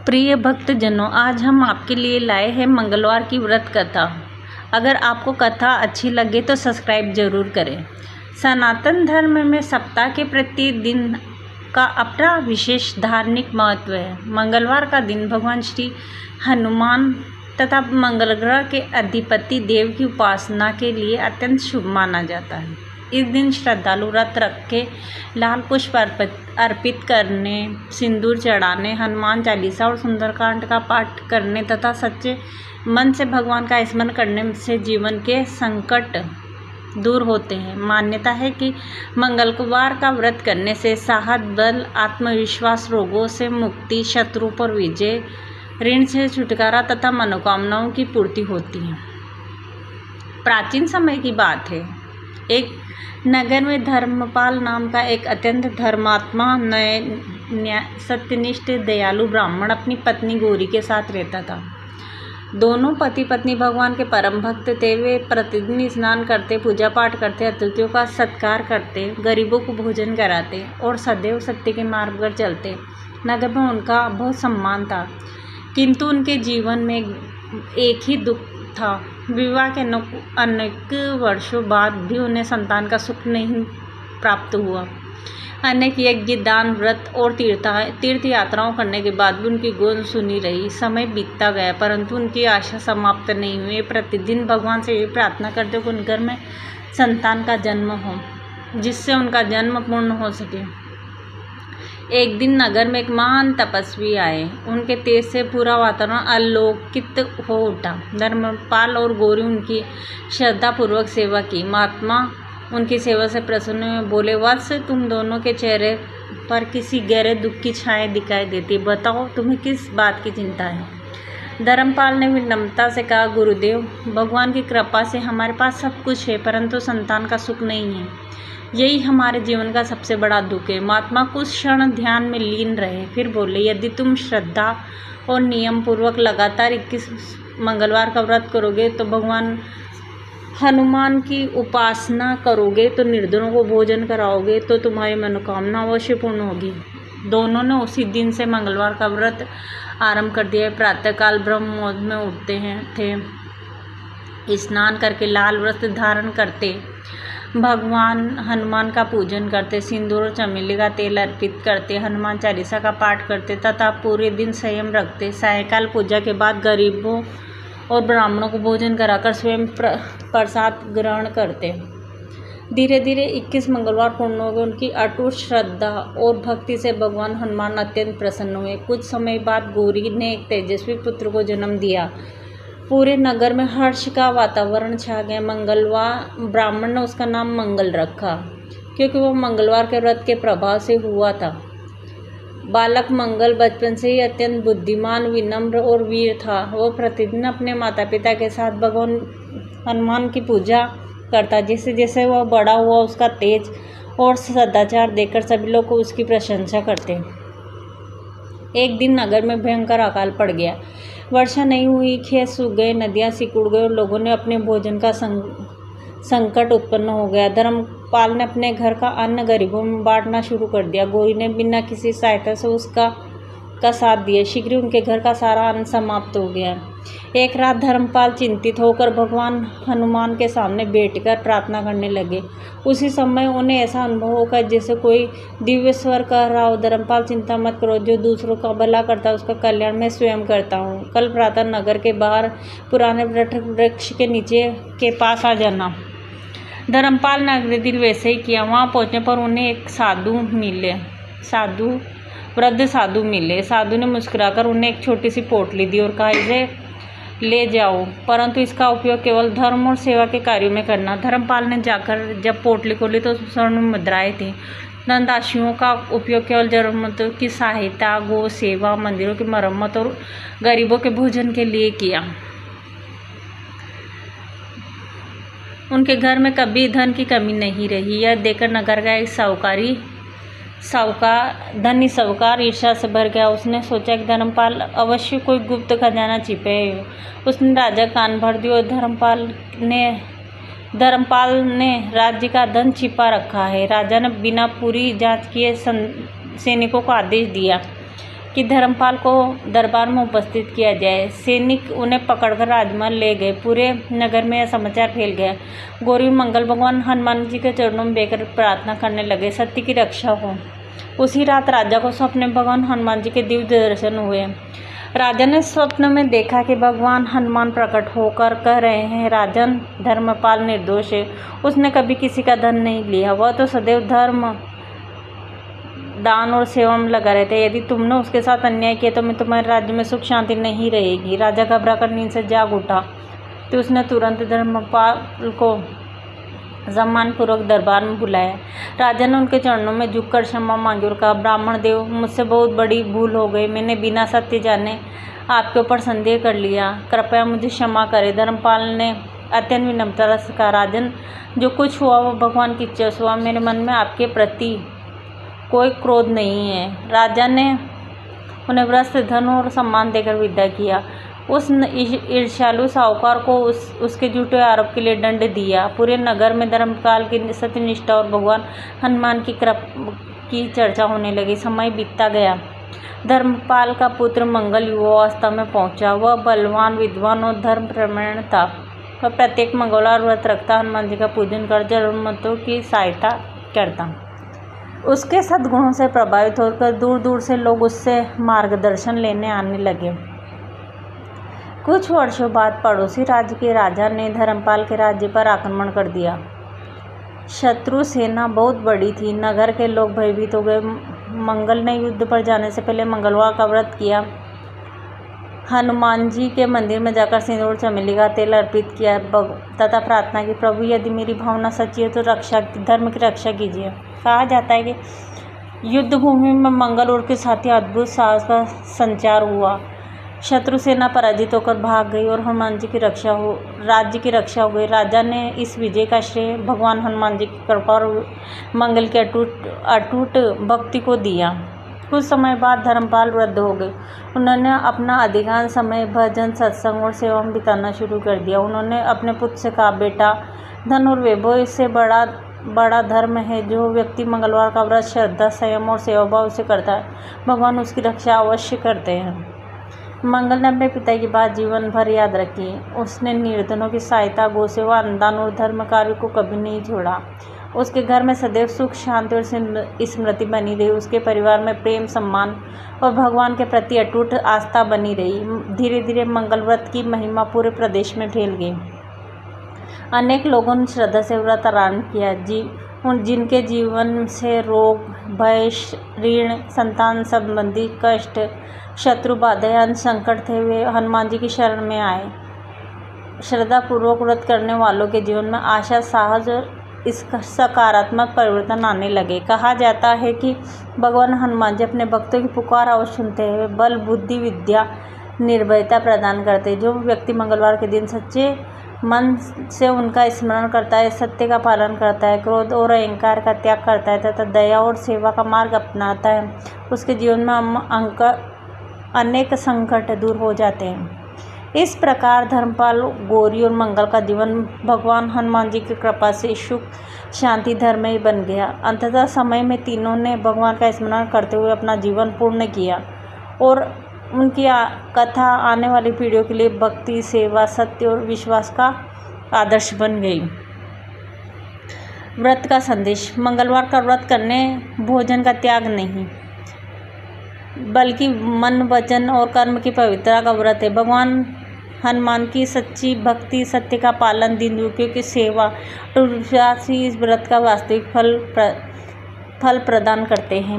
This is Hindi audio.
प्रिय भक्तजनों, आज हम आपके लिए लाए हैं मंगलवार की व्रत कथा। अगर आपको कथा अच्छी लगे तो सब्सक्राइब जरूर करें। सनातन धर्म में सप्ताह के प्रत्येक दिन का अपना विशेष धार्मिक महत्व है। मंगलवार का दिन भगवान श्री हनुमान तथा मंगल ग्रह के अधिपति देव की उपासना के लिए अत्यंत शुभ माना जाता है। इस दिन श्रद्धालु व्रत रख के लाल पुष्प अर्पित करने, सिंदूर चढ़ाने, हनुमान चालीसा और सुंदरकांड का पाठ करने तथा सच्चे मन से भगवान का स्मरण करने से जीवन के संकट दूर होते हैं। मान्यता है कि मंगलवार का व्रत करने से साहस, बल, आत्मविश्वास, रोगों से मुक्ति, शत्रु पर विजय, ऋण से छुटकारा तथा मनोकामनाओं की पूर्ति होती है। प्राचीन समय की बात है। एक नगर में धर्मपाल नाम का एक अत्यंत धर्मात्मा, सत्यनिष्ठ, दयालु ब्राह्मण अपनी पत्नी गौरी के साथ रहता था। दोनों पति पत्नी भगवान के परम भक्त थे। वे प्रतिदिन स्नान करते, पूजा पाठ करते, अतिथियों का सत्कार करते, गरीबों को भोजन कराते और सदैव सत्य के मार्ग पर चलते। नगर में उनका बहुत सम्मान था, किंतु उनके जीवन में एक ही दुख था। विवाह के अनेक वर्षों बाद भी उन्हें संतान का सुख नहीं प्राप्त हुआ। अनेक यज्ञ, दान, व्रत और तीर्थ यात्राओं करने के बाद भी उनकी गोद सुनी रही। समय बीतता गया, परंतु उनकी आशा समाप्त नहीं हुई। प्रतिदिन भगवान से ये प्रार्थना करते कि उनके घर में संतान का जन्म हो, जिससे उनका जन्म पूर्ण हो सके। एक दिन नगर में एक महान तपस्वी आए। उनके तेज से पूरा वातावरण आलोकित हो उठा। धर्मपाल और गौरी उनकी श्रद्धापूर्वक सेवा की। महात्मा उनकी सेवा से प्रसन्न हुए। बोले, वत्स, तुम दोनों के चेहरे पर किसी गहरे दुख की छाया दिखाई देती। बताओ, तुम्हें किस बात की चिंता है? धर्मपाल ने विनम्रता से कहा, गुरुदेव, भगवान की कृपा से हमारे पास सब कुछ है, परंतु संतान का सुख नहीं है। यही हमारे जीवन का सबसे बड़ा दुख है। महात्मा कुछ क्षण ध्यान में लीन रहे, फिर बोले, यदि तुम श्रद्धा और नियम पूर्वक लगातार 21 मंगलवार का व्रत करोगे, तो भगवान हनुमान की उपासना करोगे, तो निर्धनों को भोजन कराओगे, तो तुम्हारी मनोकामना अवश्य पूर्ण होगी। दोनों ने उसी दिन से मंगलवार का व्रत आरंभ कर दिया। प्रातःकाल ब्रह्म मुहूर्त में उठते थे, स्नान करके लाल वस्त्र धारण करते, भगवान हनुमान का पूजन करते, सिंदूर और चमेली का तेल अर्पित करते, हनुमान चालीसा का पाठ करते तथा पूरे दिन संयम रखते। सायंकाल पूजा के बाद गरीबों और ब्राह्मणों को भोजन कराकर स्वयं प्रसाद ग्रहण करते। धीरे धीरे 21 मंगलवार पूर्ण हो गए। उनकी अटूट श्रद्धा और भक्ति से भगवान हनुमान अत्यंत प्रसन्न हुए। कुछ समय बाद गौरी ने एक तेजस्वी पुत्र को जन्म दिया। पूरे नगर में हर्ष का वातावरण छा गया। ब्राह्मण ने उसका नाम मंगल रखा, क्योंकि वह मंगलवार के व्रत के प्रभाव से हुआ था। बालक मंगल बचपन से ही अत्यंत बुद्धिमान, विनम्र और वीर था। वह प्रतिदिन अपने माता पिता के साथ भगवान हनुमान की पूजा करता। जैसे जैसे वह बड़ा हुआ, उसका तेज और सदाचार देखकर सभी लोग उसकी प्रशंसा करते। एक दिन नगर में भयंकर अकाल पड़ गया। वर्षा नहीं हुई, खेत सूख गए, नदियां सिकुड़ गई और लोगों ने अपने भोजन का संकट उत्पन्न हो गया। धर्मपाल ने अपने घर का अन्न गरीबों में बांटना शुरू कर दिया। गौरी ने बिना किसी सहायता से उसका साथ दिया। शीघ्र ही उनके घर का सारा अन्न समाप्त हो गया। एक रात धर्मपाल चिंतित होकर भगवान हनुमान के सामने बैठकर प्रार्थना करने लगे। उसी समय उन्हें ऐसा अनुभव होगा जैसे कोई दिव्य स्वर कह रहा हो, धर्मपाल, चिंता मत करो, जो दूसरों का भला करता है उसका कल्याण मैं स्वयं करता हूँ। कल प्रातः नगर के बाहर पुराने वृक्ष के नीचे के पास आ जाना। धर्मपाल ने अगले दिन वैसे ही किया। वहाँ पहुँचने पर उन्हें एक वृद्ध साधु मिले। साधु ने मुस्कुराकर उन्हें एक छोटी सी पोटली दी और कहा, इसे ले जाओ, परंतु इसका उपयोग केवल धर्म और सेवा के कार्यों में करना। धर्मपाल ने जाकर जब पोटली खोली तो स्वर्ण मुद्राएं थी। धनराशियों का उपयोग केवल जरूरतों की सहायता, गौ सेवा, मंदिरों की मरम्मत और गरीबों के भोजन के लिए किया। उनके घर में कभी धन की कमी नहीं रही। यह देखकर नगर का एक धनी साहूकार ईर्ष्या से भर गया। उसने सोचा कि धर्मपाल अवश्य कोई गुप्त खजाना छिपे है। उसने राजा कान भर दिया और धर्मपाल ने राज्य का धन छिपा रखा है। राजा ने बिना पूरी जांच किए सैनिकों को आदेश दिया कि धर्मपाल को दरबार में उपस्थित किया जाए। सैनिक उन्हें पकड़कर राजमहल ले गए। पूरे नगर में यह समाचार फैल गया। गौरी और मंगल भगवान हनुमान जी के चरणों में बैठकर प्रार्थना करने लगे, सत्य की रक्षा हो। उसी रात राजा को स्वप्न में भगवान हनुमान जी के दिव्य दर्शन हुए। राजा ने स्वप्न में देखा कि भगवान हनुमान प्रकट होकर कह रहे हैं, राजन, धर्मपाल निर्दोष है। उसने कभी किसी का धन नहीं लिया। वह तो सदैव धर्म, दान और सेवा में लगा रहता है। यदि तुमने उसके साथ अन्याय किया तो मैं तुम्हारे राज्य में सुख शांति नहीं रहेगी। राजा घबराकर नींद से जाग उठा तो उसने तुरंत धर्मपाल को सम्मानपूर्वक दरबार में बुलाया। राजा ने उनके चरणों में झुककर क्षमा मांगी और कहा, ब्राह्मण देव, मुझसे बहुत बड़ी भूल हो गई। मैंने बिना सत्य जाने आपके ऊपर संदेह कर लिया। कृपया मुझे क्षमा करें। धर्मपाल ने अत्यंत विनम्रता से कहा, राजन, जो कुछ हुआ वो भगवान की इच्छा से हुआ। मेरे मन में आपके प्रति कोई क्रोध नहीं है। राजा ने उन्हें वस्त्र, धन और सम्मान देकर विदा किया। उस ईर्ष्यालु साहूकार को उसके झूठे आरोप के लिए दंड दिया। पूरे नगर में धर्मपाल की सत्यनिष्ठा और भगवान हनुमान की चर्चा होने लगी। समय बीतता गया। धर्मपाल का पुत्र मंगल युवावस्था में पहुंचा। वह बलवान, विद्वान और धर्मप्रवण था। वह प्रत्येक मंगलवार व्रत रखता, हनुमान जी का पूजन कर जरूरतमंदों की सहायता करता। उसके सद्गुणों से प्रभावित होकर दूर दूर से लोग उससे मार्गदर्शन लेने आने लगे। कुछ वर्षों बाद पड़ोसी राज्य के राजा ने धर्मपाल के राज्य पर आक्रमण कर दिया। शत्रु सेना बहुत बड़ी थी। नगर के लोग भयभीत हो गए। मंगल ने युद्ध पर जाने से पहले मंगलवार का व्रत किया। हनुमान जी के मंदिर में जाकर सिंदूर, चमेली का तेल अर्पित किया तथा प्रार्थना की, प्रभु, यदि मेरी भावना सच्ची है तो धर्म की रक्षा कीजिए। कहा जाता है कि युद्ध भूमि में मंगल और के साथी अद्भुत साहस का संचार हुआ। शत्रु सेना पराजित होकर भाग गई और हनुमान जी की राज्य की रक्षा हो गई। राजा ने इस विजय का श्रेय भगवान हनुमान जी की कृपा और मंगल की अटूट भक्ति को दिया। कुछ समय बाद धर्मपाल वृद्ध हो गए। उन्होंने अपना अधिकांश समय भजन, सत्संग और सेवा में बिताना शुरू कर दिया। उन्होंने अपने पुत्र से कहा, बेटा, धन और वैभव इससे बड़ा धर्म है जो व्यक्ति मंगलवार का व्रत श्रद्धा, संयम और सेवा भाव से करता है, भगवान उसकी रक्षा अवश्य करते हैं। मंगल ने अपने पिता की बात जीवन भर याद रखी। उसने निर्धनों की सहायता, गौसेवा, अन्नदान और धर्म कार्य को कभी नहीं छोड़ा। उसके घर में सदैव सुख, शांति और स्मृति बनी रही। उसके परिवार में प्रेम, सम्मान और भगवान के प्रति अटूट आस्था बनी रही। धीरे धीरे मंगल व्रत की महिमा पूरे प्रदेश में फैल गई। अनेक लोगों ने श्रद्धा से व्रत आरंभ किया। जिनके जीवन से रोग, भय, ऋण, संतान संबंधी कष्ट, शत्रु बाधाएं, संकट थे, वे हनुमान जी की शरण में आए। श्रद्धापूर्वक व्रत करने वालों के जीवन में आशा, साहस और इसका सकारात्मक परिवर्तन आने लगे। कहा जाता है कि भगवान हनुमान जी अपने भक्तों की पुकार अवश्य सुनते हैं। बल, बुद्धि, विद्या, निर्भयता प्रदान करते हैं। जो व्यक्ति मंगलवार के दिन सच्चे मन से उनका स्मरण करता है, सत्य का पालन करता है, क्रोध और अहंकार का त्याग करता है तथा दया और सेवा का मार्ग अपनाता है, उसके जीवन में अनेक संकट दूर हो जाते हैं। इस प्रकार धर्मपाल, गौरी और मंगल का जीवन भगवान हनुमान जी की कृपा से सुख, शांति, धर्ममय बन गया। अंततः समय में तीनों ने भगवान का स्मरण करते हुए अपना जीवन पूर्ण किया और उनकी कथा आने वाली पीढ़ियों के लिए भक्ति, सेवा, सत्य और विश्वास का आदर्श बन गई। व्रत का संदेश। मंगलवार का व्रत करने भोजन का त्याग नहीं, बल्कि मन, वचन और कर्म की पवित्रता का व्रत है। भगवान हनुमान की सच्ची भक्ति, सत्य का पालन, दीनदुखियों की सेवा और विश्वास ही इस व्रत का वास्तविक फल प्रदान करते हैं।